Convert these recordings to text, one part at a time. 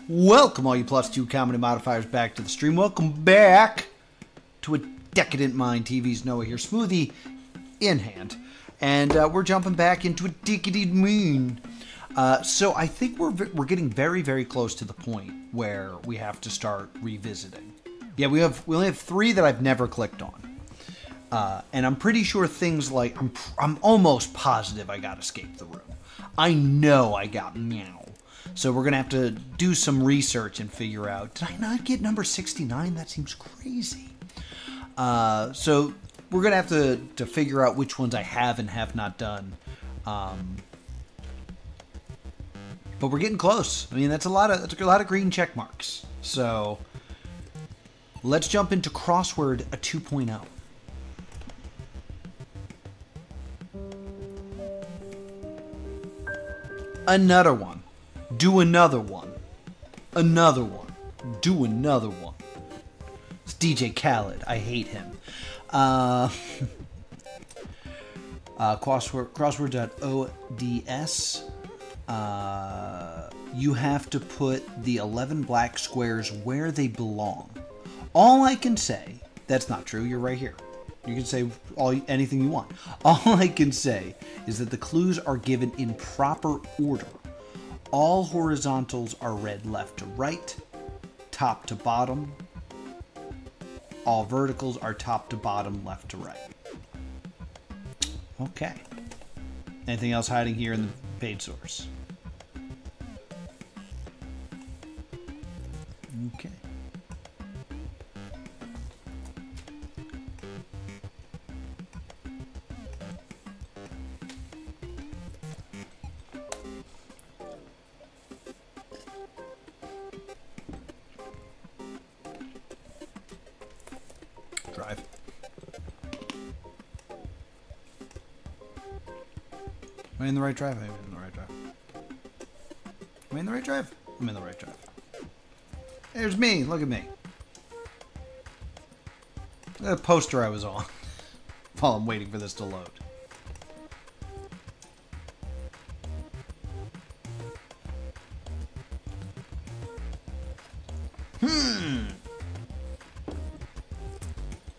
Welcome, all you plus two comedy modifiers, back to the stream. Welcome back to a Decadent Mind. TV's Noah here, smoothie in hand, and we're jumping back into a Decadent Mind. So I think we're getting very, very close to the point where we have to start revisiting. Yeah, we only have 3 that I've never clicked on, and I'm pretty sure things like I'm almost positive I got Escape the Room. I know I got Meow. So we're going to have to do some research and figure out, did I not get number 69? That seems crazy. So we're going to have to figure out which ones I have and have not done. But we're getting close. I mean, that's a lot of green check marks. So let's jump into Crossword a 2.0. Another one. Do another one. Another one. Do another one. It's DJ Khaled. I hate him. Crossword.ods. You have to put the 11 black squares where they belong. All I can say, that's not true, you're right here. You can say anything you want. All I can say is that the clues are given in proper order. All horizontals are read left to right, top to bottom. All verticals are top to bottom, left to right. Okay. Anything else hiding here in the page source? Okay. Drive. Am I in the right drive? I'm in the right drive. Am I in the right drive? I'm in the right drive. There's me. Look at me. Look at the poster I was on while I'm waiting for this to load.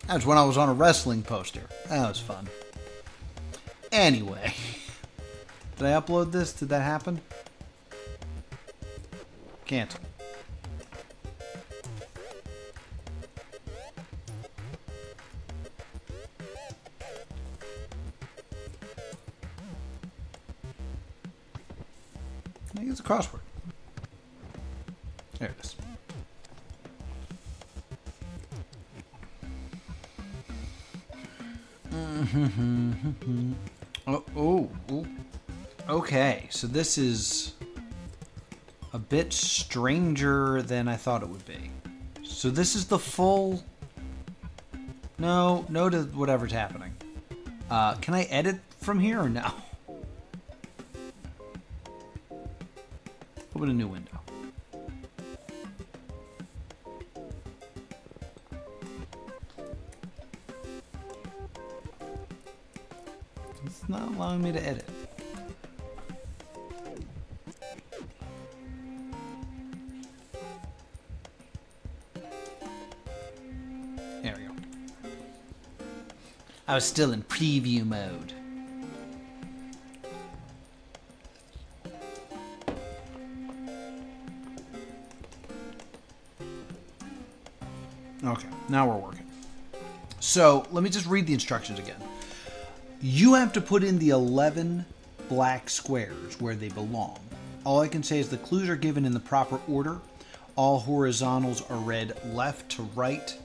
That's when I was on a wrestling poster. That was fun. Anyway. Did I upload this? Did that happen? Cancel. I think it's a crossword. There it is. Oh. Okay, so this is a bit stranger than I thought it would be. So this is the full... No to whatever's happening. Can I edit from here or no? Open a new window. It's not allowing me to edit. There we go. I was still in preview mode. Okay, now we're working. So, let me just read the instructions again. You have to put in the 11 black squares where they belong. All I can say is the clues are given in the proper order. All horizontals are read left to right,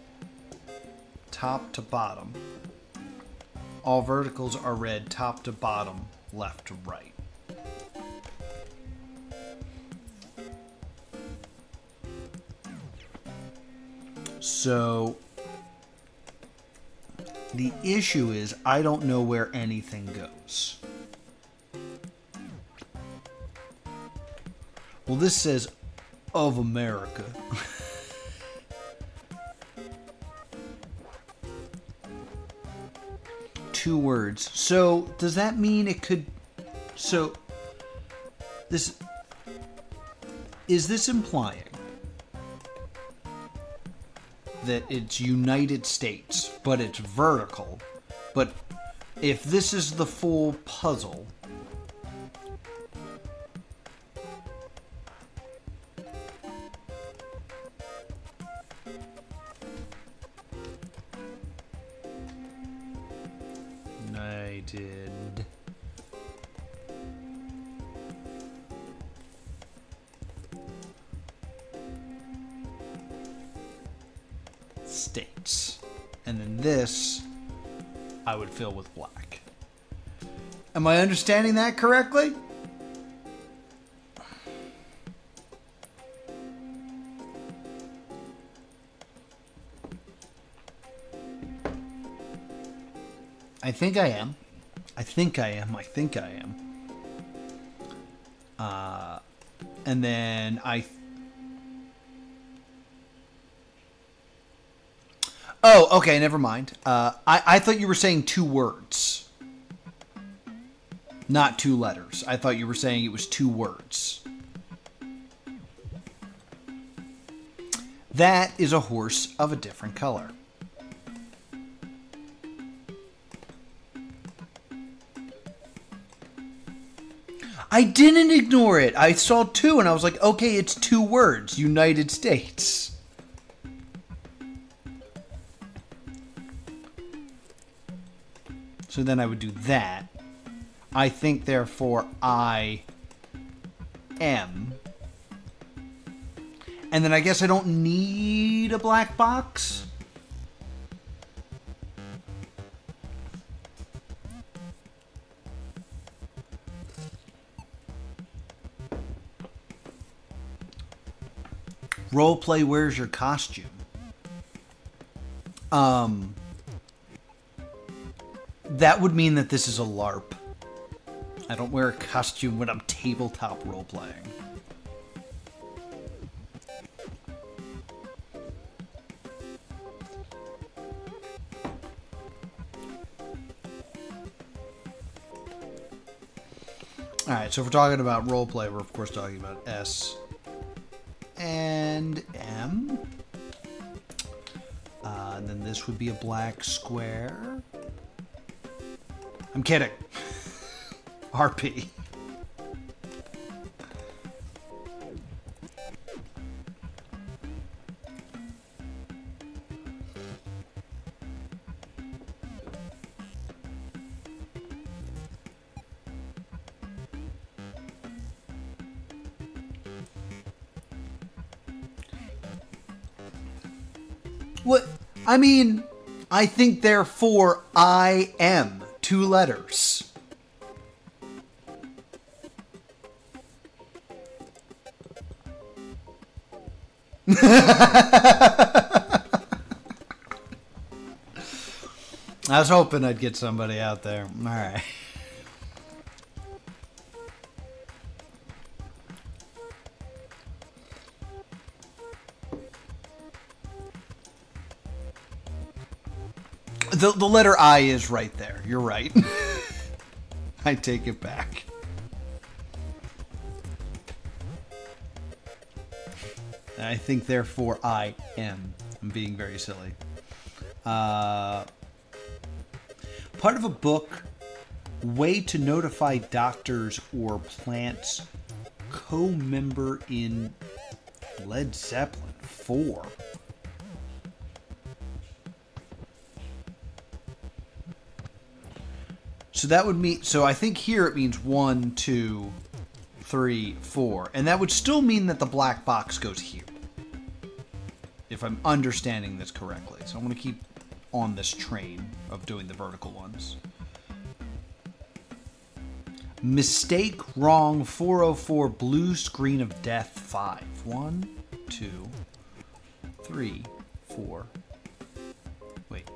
top to bottom. All verticals are read top to bottom, left to right. So the issue is I don't know where anything goes. Well, this says of America. Two words. So does that mean it could... So this... is this implying that it's United States, but it's vertical? But if this is the full puzzle, United States. And then this I would fill with black. Am I understanding that correctly? I think I am. I think I am. I think I am. And then Oh, okay, never mind. I thought you were saying 2 words. Not 2 letters. I thought you were saying it was 2 words. That is a horse of a different color. I didn't ignore it. I saw 2 and I was like, okay, it's 2 words. United States. So then I would do that. I think, therefore, I am. And then I guess I don't need a black box. Roleplay, where's your costume? That would mean that this is a LARP. I don't wear a costume when I'm tabletop role-playing. Alright, so if we're talking about roleplay, we're of course talking about S and M. And then this would be a black square. I'm kidding. RP. What? I mean, I think therefore I am 2 letters. I was hoping I'd get somebody out there. All right. The letter I is right there. You're right. I take it back. I think, therefore, I am. I'm being very silly. Part of a book, Way to Notify Doctors or Plants, co-member in Led Zeppelin 4. So that would mean, so I think here it means 1, 2, 3, 4. And that would still mean that the black box goes here, if I'm understanding this correctly. So I'm going to keep on this train of doing the vertical ones. Mistake, wrong, 404, blue screen of death, 5. 1, 2, 3, 4. Wait.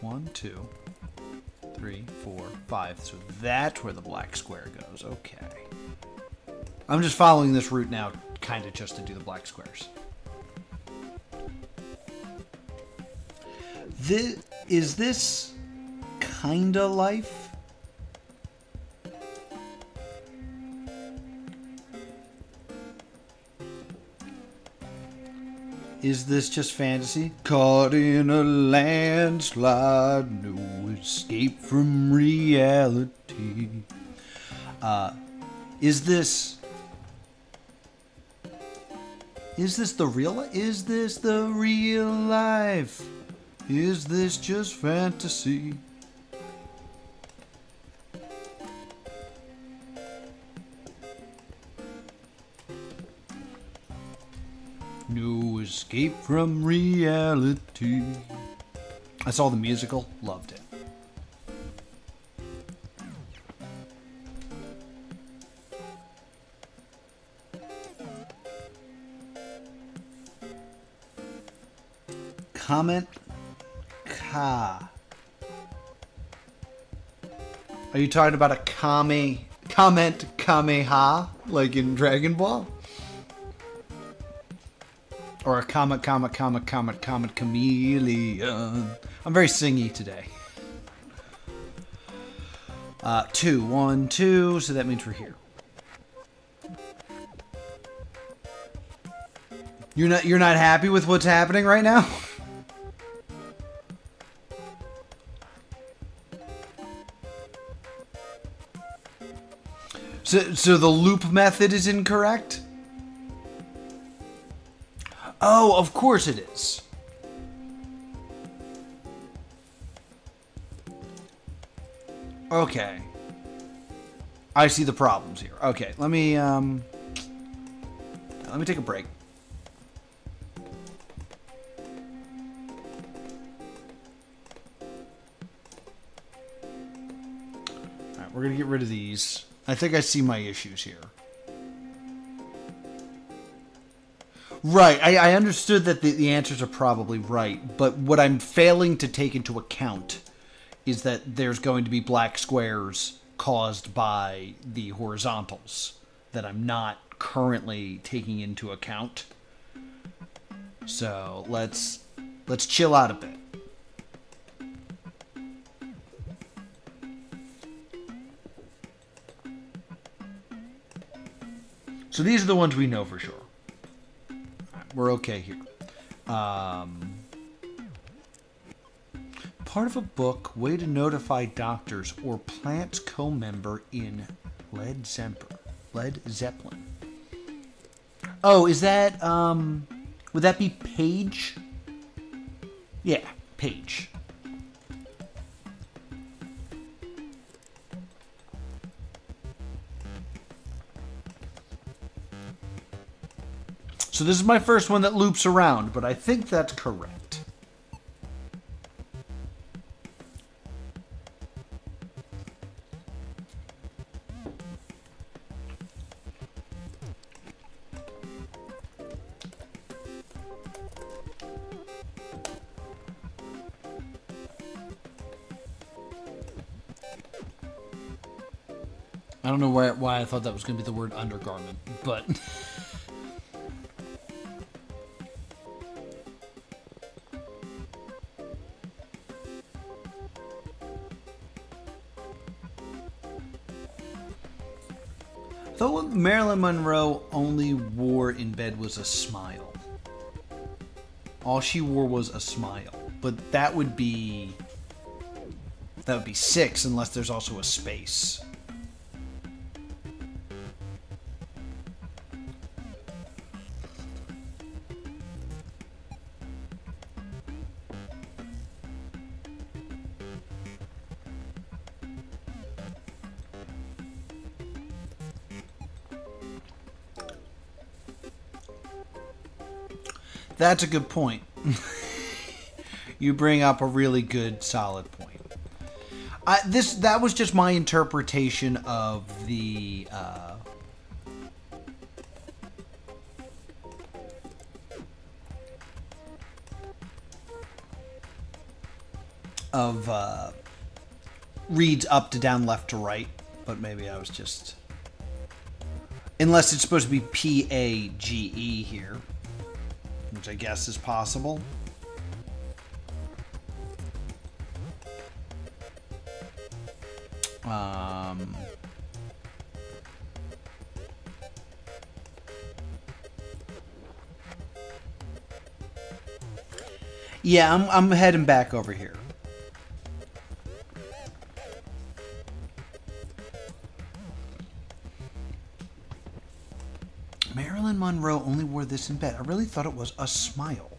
1, 2, 3, 4, 5. So that's where the black square goes. Okay. I'm just following this route now, kind of just to do the black squares. Is this kinda life? Is this just fantasy? Caught in a landslide, no escape from reality. Is this the real? Is this the real life? Is this just fantasy? No escape from reality. I saw the musical, loved it. Comment Ka. Are you talking about a comment Kameha like in Dragon Ball? Or a comet chameleon. I'm very singy today. 2, 1, 2, so that means we're here. You're not happy with what's happening right now? So the loop method is incorrect? Oh, of course it is. Okay. I see the problems here. Okay, let me take a break. Alright, we're gonna get rid of these. I think I see my issues here. Right, I understood that the answers are probably right, but what I'm failing to take into account is that there's going to be black squares caused by the horizontals that I'm not currently taking into account. So let's chill out a bit. So these are the ones we know for sure. We're okay here. Part of a book, way to notify doctors or Plant's co-member in Led Zeppelin. Oh, is that, would that be Page? Yeah, Page. So this is my first one that loops around, but I think that's correct. I don't know why I thought that was going to be the word undergarment, but... Though what Marilyn Monroe only wore in bed was a smile. All she wore was a smile. But that would be 6 unless there's also a space. That's a good point. You bring up a really good, solid point. That was just my interpretation of the reads up to down, left to right, but maybe I was just, unless it's supposed to be PAGE here, which I guess is possible. Yeah, I'm heading back over here. Marilyn Monroe only wore this in bed. I really thought it was a smile.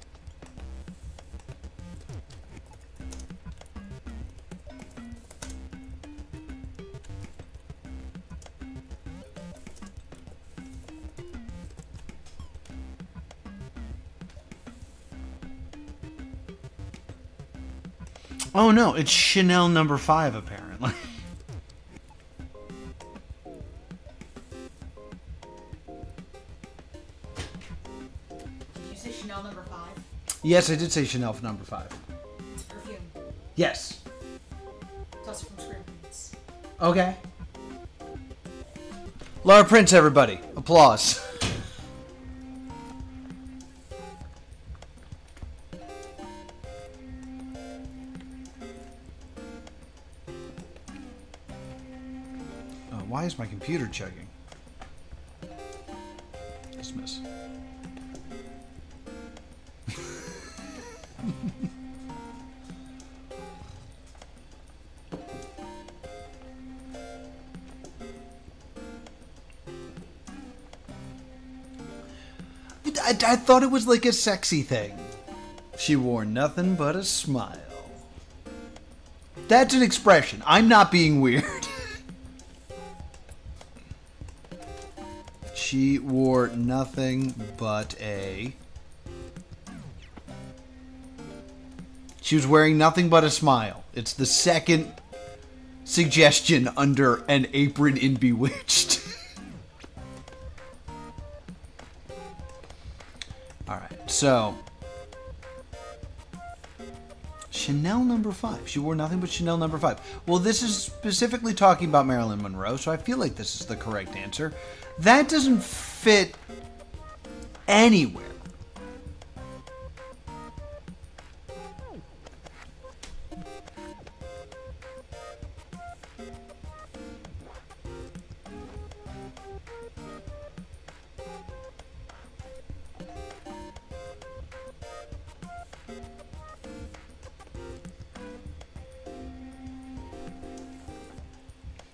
Oh no, it's Chanel number 5 apparently. Did you say Chanel number 5? Yes, I did say Chanel number 5. It's a perfume. Yes. It's also from Scream Queens. Okay. Laura Prince, everybody. Applause. Why is my computer chugging? Dismiss. I thought it was like a sexy thing. She wore nothing but a smile. That's an expression. I'm not being weird. She wore nothing but a... She was wearing nothing but a smile. It's the second suggestion under an apron in Bewitched. Alright, so... Chanel number 5. She wore nothing but Chanel number 5. Well, this is specifically talking about Marilyn Monroe, so I feel like this is the correct answer. That doesn't fit anywhere.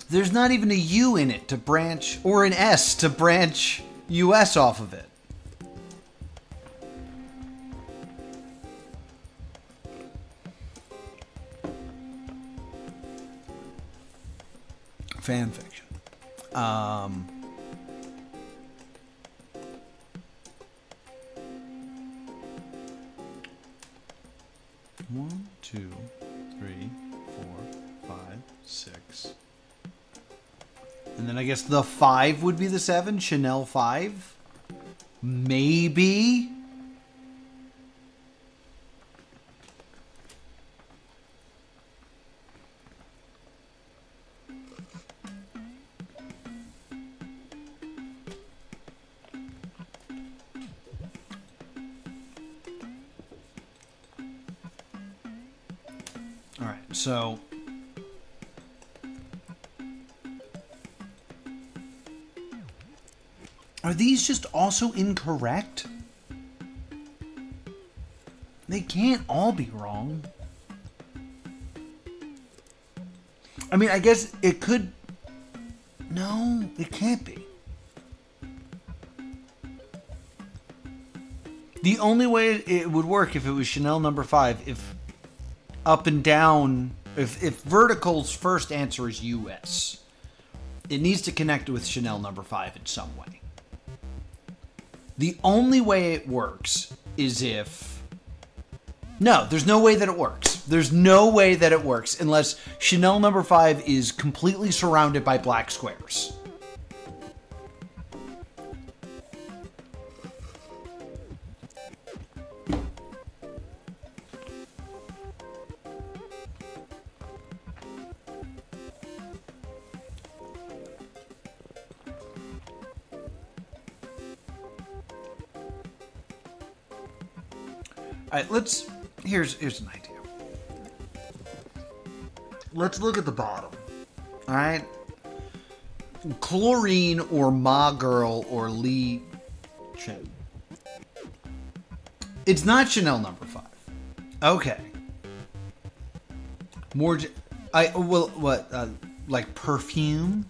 There's not even a U in it to branch, or an S to branch US off of it. Fan fiction. 1, 2, 3, 4, 5, 6. And then I guess the 5 would be the 7. Chanel 5? Maybe? Alright, so... Are these just also incorrect? They can't all be wrong. I mean, I guess it could... No, it can't be. The only way it would work if it was Chanel number 5, if up and down... If Vertical's first answer is US, it needs to connect with Chanel number 5 in some way. The only way it works is if... No, there's no way that it works. There's no way that it works unless Chanel number 5 is completely surrounded by black squares. All right, let's... Here's an idea. Let's look at the bottom. All right? Chlorine or Ma Girl or Lee Chen. It's not Chanel number 5. Okay. Like perfume?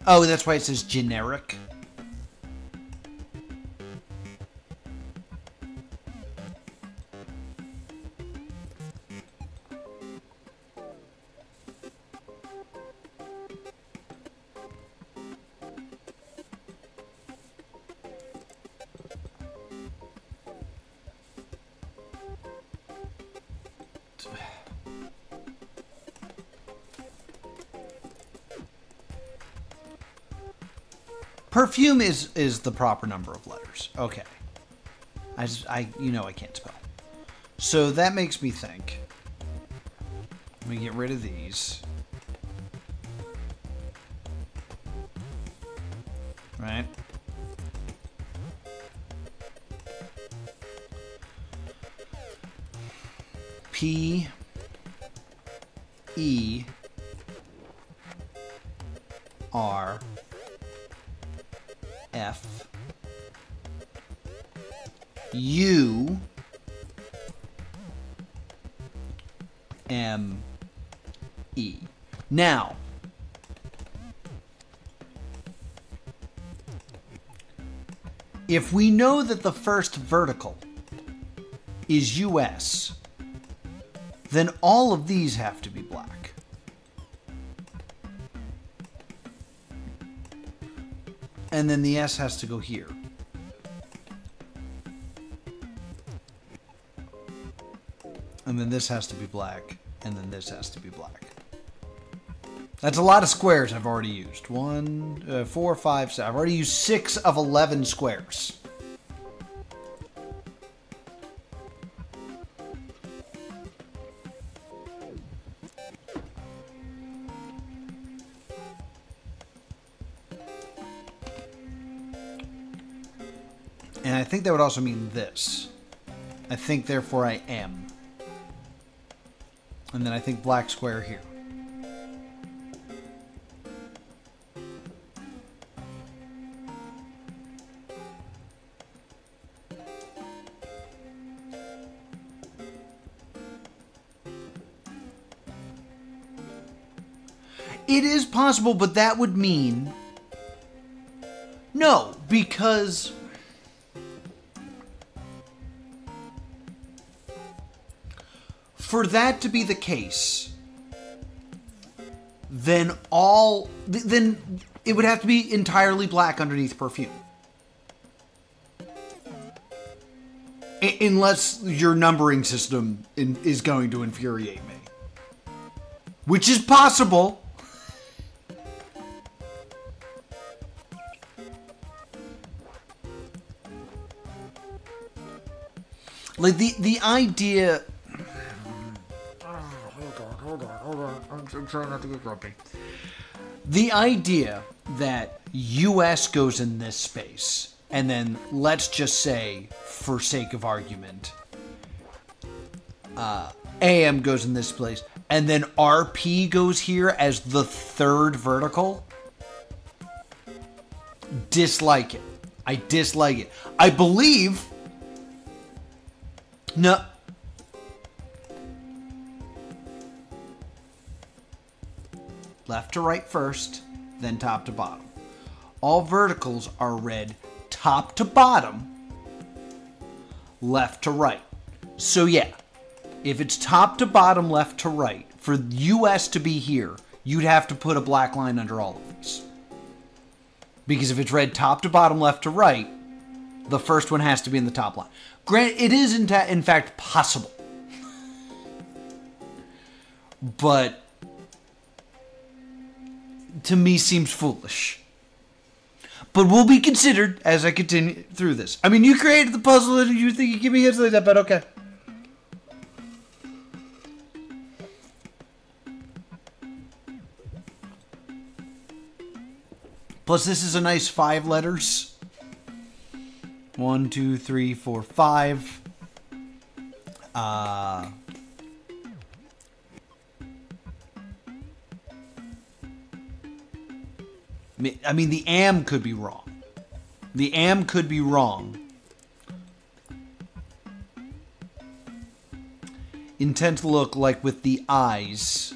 Oh, that's why it says generic. Perfume is the proper number of letters. Okay. I can't spell. So that makes me think. Let me get rid of these. Right? P E R F U M E. Now, if we know that the first vertical is US, then all of these have to be black. And then the S has to go here. And then this has to be black. And then this has to be black. That's a lot of squares I've already used. 1, 4, 5, 6. I've already used 6 of 11 squares. And I think that would also mean this. I think, therefore, I am. And then I think black square here. It is possible, but that would mean... No, because... For that to be the case, then it would have to be entirely black underneath perfume. Unless your numbering system is going to infuriate me. Which is possible. Like the idea... I'm trying not to get grumpy. The idea that US goes in this space, and then let's just say, for sake of argument, AM goes in this place, and then RP goes here as the third vertical. Dislike it. I dislike it. I believe... No... Left to right first, then top to bottom. All verticals are read top to bottom, left to right. So yeah, if it's top to bottom, left to right, for US to be here, you'd have to put a black line under all of these. Because if it's read top to bottom, left to right, the first one has to be in the top line. Granted, it is in fact possible. But to me seems foolish. But will be considered as I continue through this. I mean, you created the puzzle and you think you give me hints like that, but okay. Plus, this is a nice 5 letters. 1, 2, 3, 4, 5. I mean, the am could be wrong. The am could be wrong. intense look like with the eyes.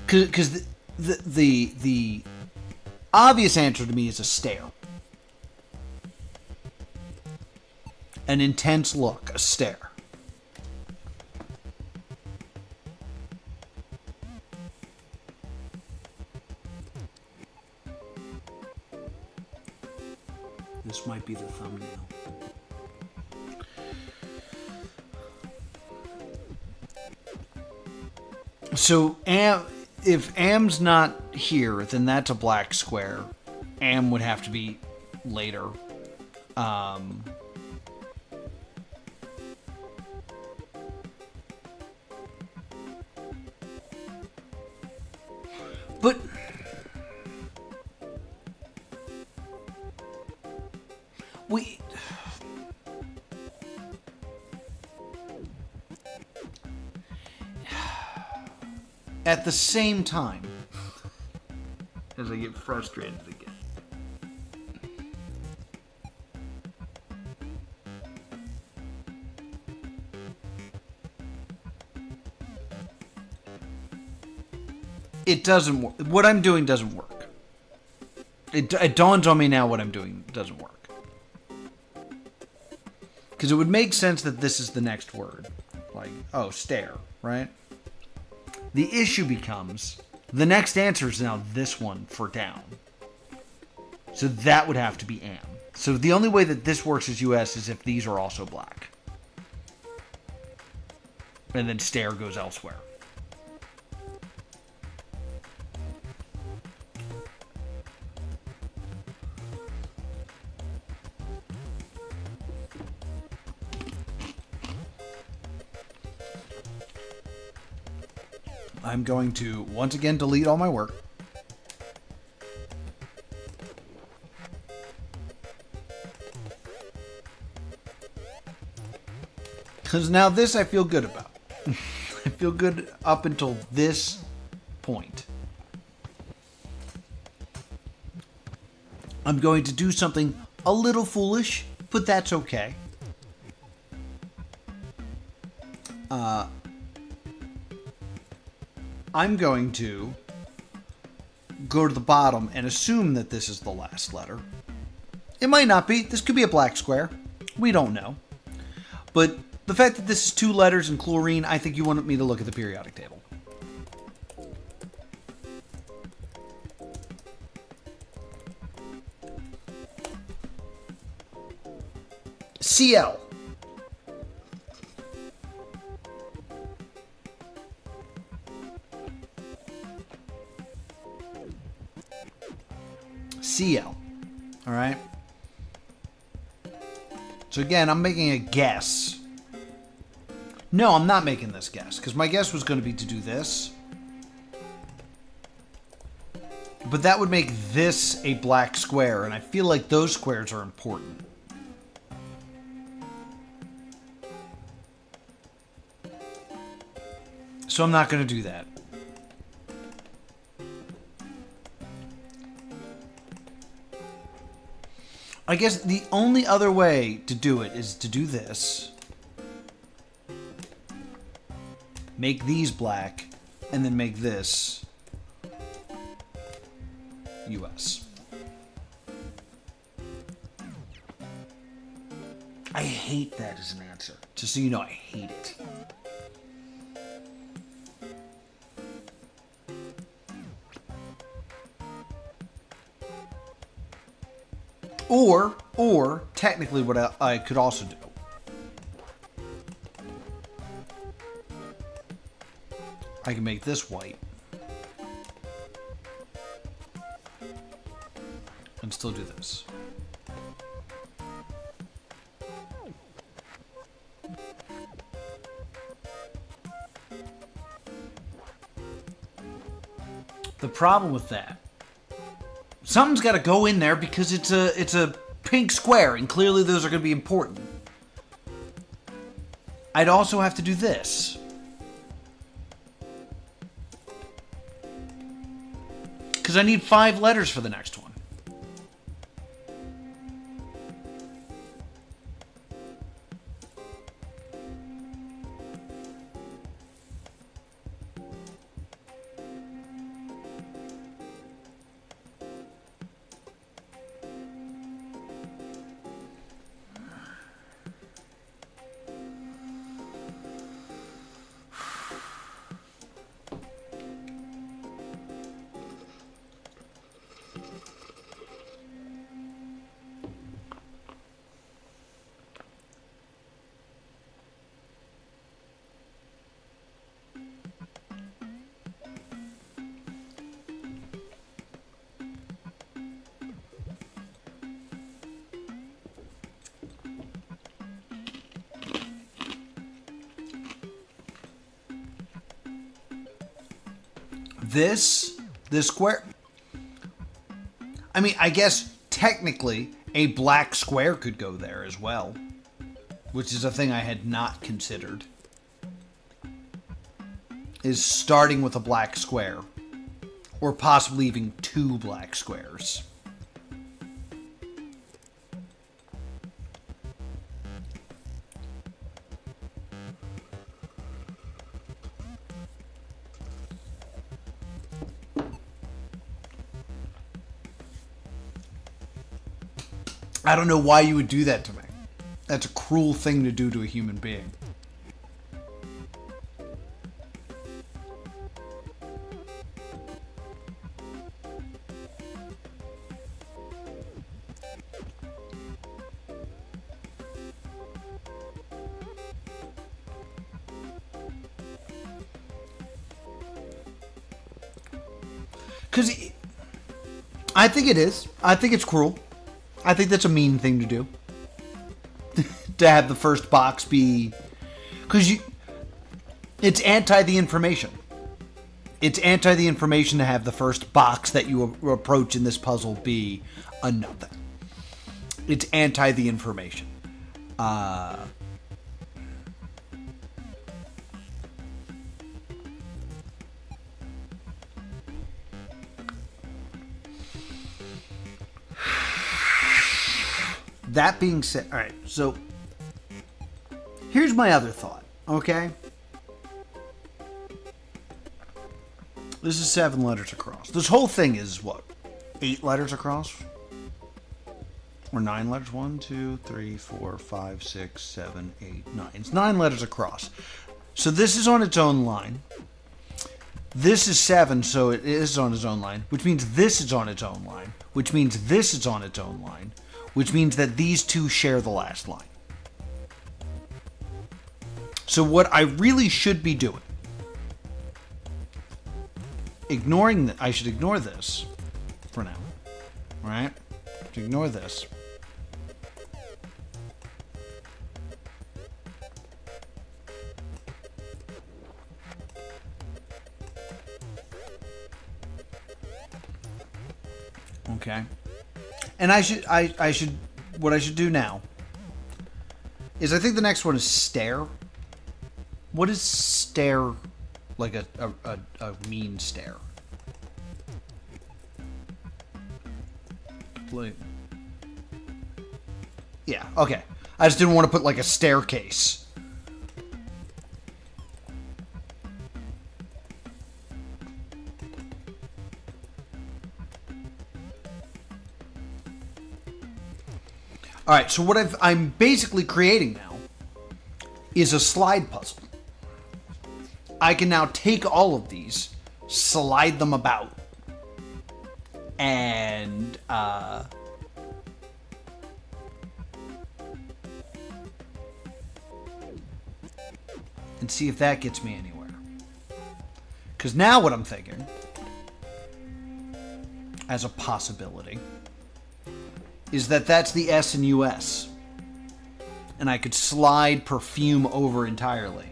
Because the obvious answer to me is a stare. An intense look, a stare. This might be the thumbnail. So, if Am's not here, then that's a black square. Am would have to be later. But we... At the same time, as I get frustrated again, it doesn't work. What I'm doing doesn't work. It dawns on me now what I'm doing doesn't work. Because it would make sense that this is the next word. Like, oh, stare, right? The issue becomes, the next answer is now this one for down. So that would have to be am. So the only way that this works as US is if these are also black. And then stare goes elsewhere. I'm going to once again delete all my work. Because now this I feel good about. I feel good up until this point. I'm going to do something a little foolish, but that's okay. I'm going to go to the bottom and assume that this is the last letter. It might not be. This could be a black square. We don't know. But the fact that this is 2 letters in chlorine, I think you want me to look at the periodic table. Cl. Cl. All right. So again, I'm making a guess. No, I'm not making this guess because my guess was going to be to do this. But that would make this a black square, and I feel like those squares are important. So I'm not going to do that. I guess the only other way to do it is to do this. Make these black, and then make this US. I hate that as an answer. Just so you know, I hate it. Or technically what I could also do. I can make this white. And still do this. The problem with that, something's got to go in there because it's a pink square, and clearly those are going to be important. I'd also have to do this. Because I need 5 letters for the next one. this square. I mean, I guess technically a black square could go there as well, which is a thing I had not considered. Is starting with a black square, or possibly even 2 black squares. I don't know why you would do that to me. That's a cruel thing to do to a human being. Because I think it is. I think it's cruel. I think that's a mean thing to do. To have the first box be... Because it's anti the information. It's anti the information to have the first box that you approach in this puzzle be a nothing. It's anti the information. That being said, all right, so here's my other thought, okay? This is 7 letters across. This whole thing is what? 8 letters across? Or 9 letters? 1, 2, 3, 4, 5, 6, 7, 8, 9. It's 9 letters across. So this is on its own line. This is 7, so it is on its own line, which means this is on its own line, which means this is on its own line, which means that these two share the last line. So what I really should be doing, I should ignore this for now, right? Ignore this. Okay. And what I should do now is I think the next one is stare. What is stare? Like a mean stare. Like, yeah, okay. I just didn't want to put like a staircase. All right, so what I'm basically creating now is a slide puzzle. I can now take all of these, slide them about, and see if that gets me anywhere. Because now what I'm thinking, as a possibility, is that that's the S in US. And I could slide perfume over entirely.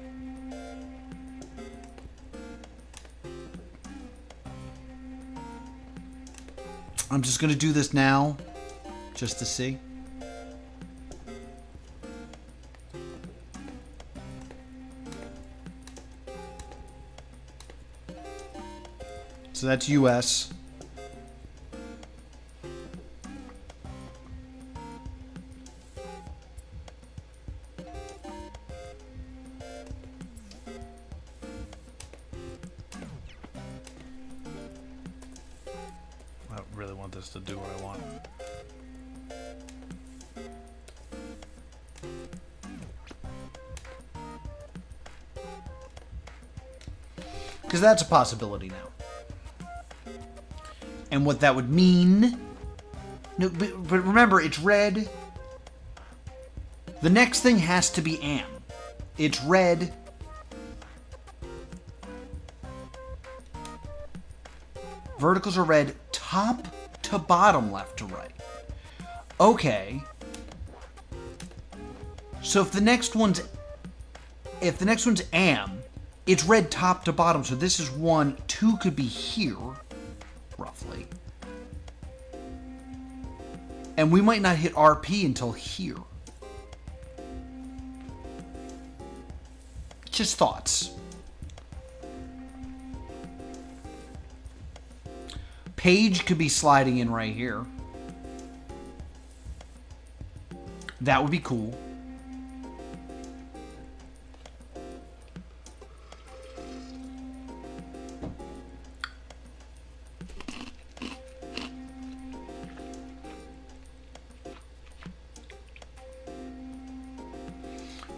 I'm just going to do this now, just to see. So that's US. I really want this to do what I want. Because that's a possibility now. And what that would mean... No, but remember, it's red. The next thing has to be am. It's red. Verticals are red, top to bottom, left to right. Okay. So if the next one's am, It's red top to bottom, so this is 1. 2 could be here, roughly. And we might not hit RP until here. Just thoughts. Page could be sliding in right here. That would be cool.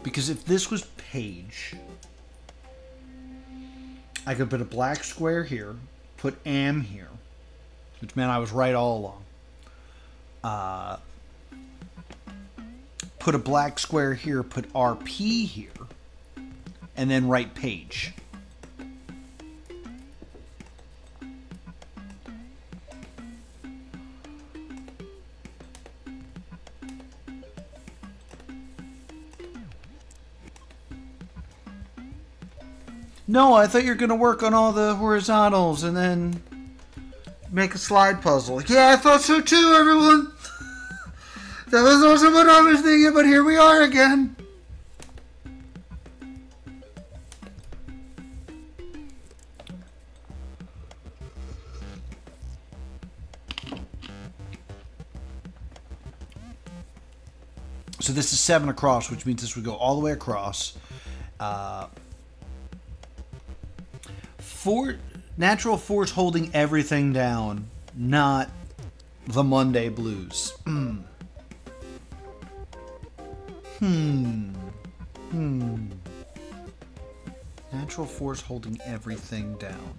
Because if this was Page, I could put a black square here, put Am here, which meant I was right all along. Put a black square here, put RP here, and then write Page. No, I thought you were going to work on all the horizontals and then make a slide puzzle. Yeah, I thought so too, everyone. That was also what I was thinking, but here we are again. So this is 7 across, which means this would go all the way across. Natural force holding everything down, not the Monday blues. Natural force holding everything down.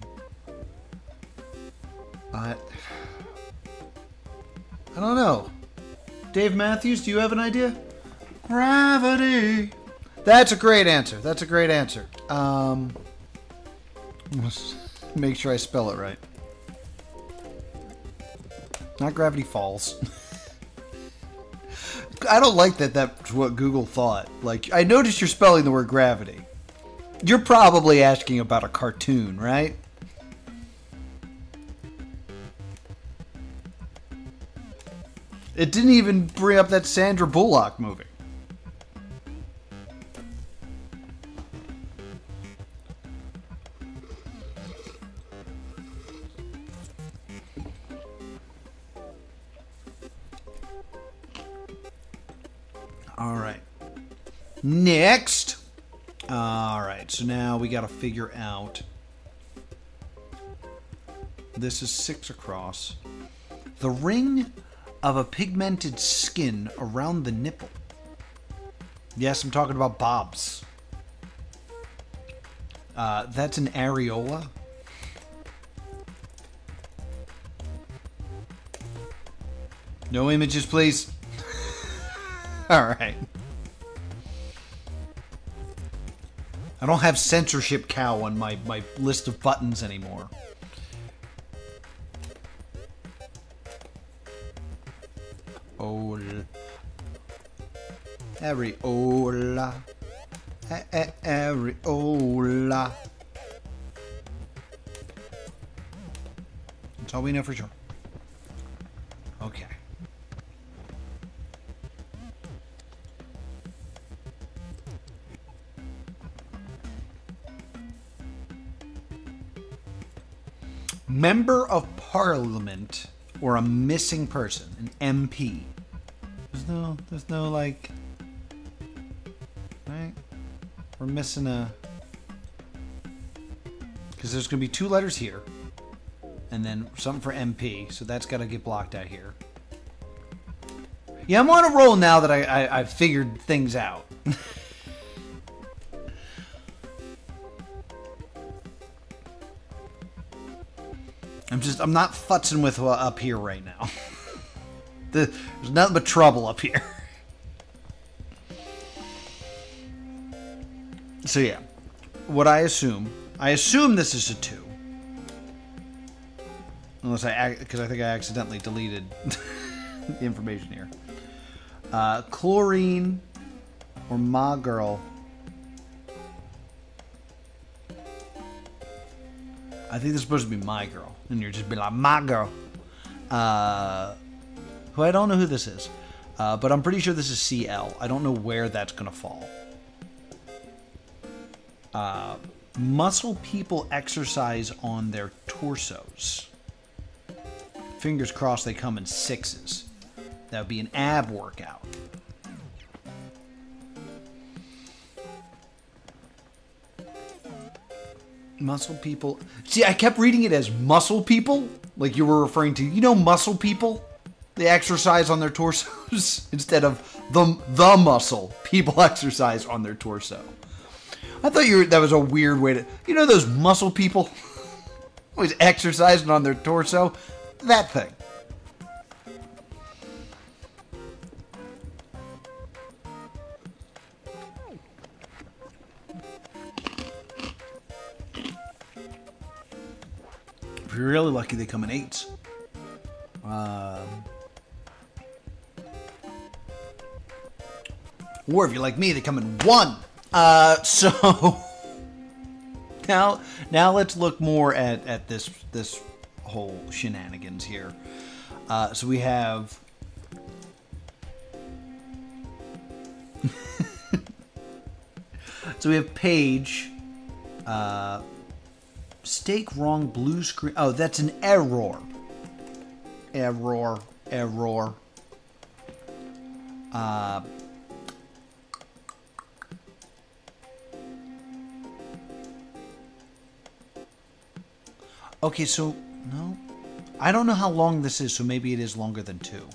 I don't know. Dave Matthews, do you have an idea? Gravity. That's a great answer. That's a great answer. Let's make sure I spell it right. Not Gravity Falls. I don't like that that's what Google thought. Like, I noticed you're spelling the word gravity. You're probably asking about a cartoon, right? It didn't even bring up that Sandra Bullock movie. All right. Next. All right. So now we got to figure out. This is 6 across. The ring of a pigmented skin around the nipple. Yes, I'm talking about Bob's. That's an areola. No images, please. All right. I don't have censorship cow on my list of buttons anymore. Areola. Areola. That's all we know for sure. Okay. Member of Parliament or a missing person, an MP. There's no like, right? We're missing a, because there's gonna be 2 letters here, and then something for MP, so that's gotta get blocked out here. Yeah, I'm on a roll now that I've figured things out. I'm not futzing with up here right now. There's nothing but trouble up here. So yeah, what I assume this is a 2. Unless because I think I accidentally deleted the information here. Chlorine or Ma Girl. I think this is supposed to be my girl. And you're just being like, my girl. Who I don't know who this is. But I'm pretty sure this is CL. I don't know where that's going to fall. Muscle people exercise on their torsos. Fingers crossed they come in 6s. That would be an ab workout. Muscle people. See, I kept reading it as muscle people. Like you were referring to, muscle people? They exercise on their torsos instead of the muscle people exercise on their torso. I thought that was a weird way to... those muscle people always exercising on their torso? That thing. If you're really lucky, they come in 8s. Or if you're like me, they come in 1. So now let's look more at this whole shenanigans here. So we have Paige. Stake wrong blue screen. Oh, that's an error. Error. Okay, so, no. I don't know how long this is, so maybe it is longer than 2.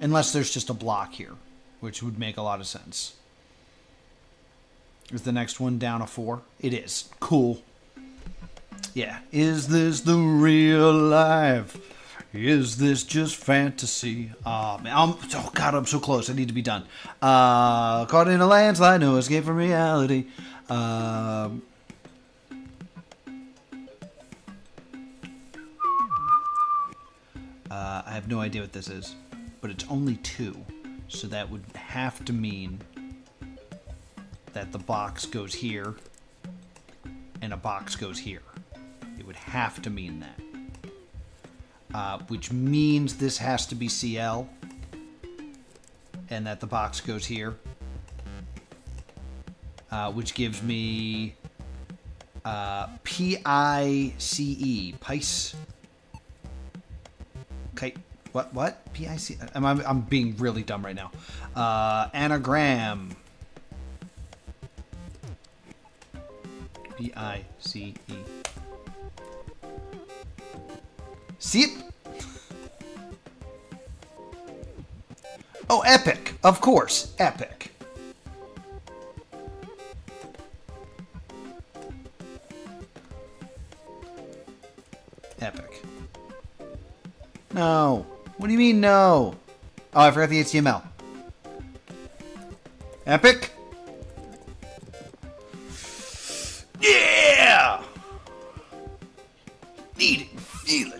Unless there's just a block here, which would make a lot of sense. Is the next one down a 4? It is. Cool. Yeah. Is this the real life? Is this just fantasy? Oh, man. Oh, God, I'm so close. I need to be done. Caught in a landslide, no escape from reality. I have no idea what this is, but it's only 2, so that would have to mean that the box goes here and a box goes here. It would have to mean that, which means this has to be CL and that the box goes here, which gives me PICE. Pice. Okay, what? PIC? I'm being really dumb right now. Anagram. PICE. See it? Oh, epic. Of course, epic. Epic. No. What do you mean no? Oh, I forgot the HTML. Epic? Yeah! Need it, feel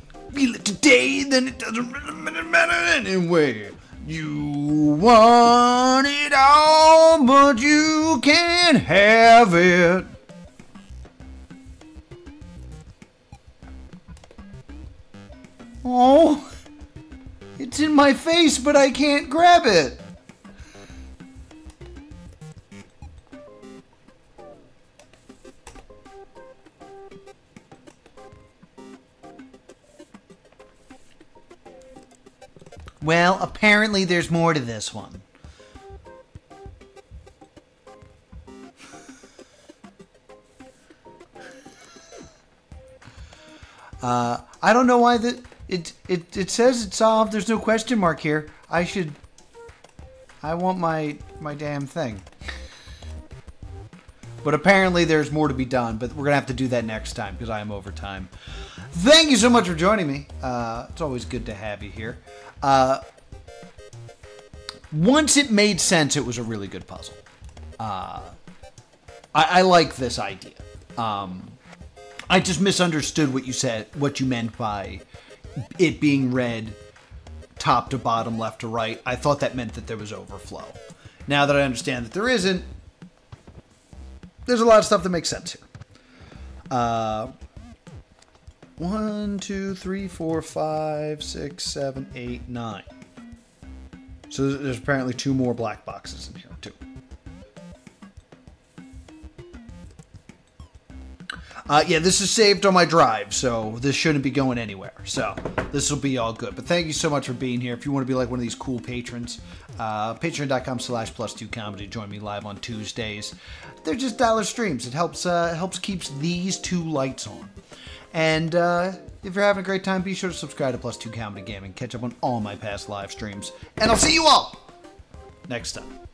it today, then it doesn't really matter anyway. You want it all, but you can't have it. Oh, it's in my face, but I can't grab it. Well, apparently there's more to this one. I don't know why it says it's solved. There's no question mark here. I want my damn thing. But apparently there's more to be done, but we're going to have to do that next time because I am over time. Thank you so much for joining me. It's always good to have you here. Once it made sense, it was a really good puzzle. I like this idea. I just misunderstood what you said, what you meant by it being read top to bottom, left to right. I thought that meant that there was overflow. Now that I understand that there isn't, there's a lot of stuff that makes sense here. 1, 2, 3, 4, 5, 6, 7, 8, 9. So there's apparently 2 more black boxes in here, too. Yeah, this is saved on my drive, so this shouldn't be going anywhere. So this will be all good. But thank you so much for being here. If you want to be like one of these cool patrons, patreon.com/plus2comedy. Join me live on Tuesdays. They're just dollar streams. It helps keeps these 2 lights on. And if you're having a great time, be sure to subscribe to Plus 2 Comedy Gaming. Catch up on all my past live streams. And I'll see you all next time.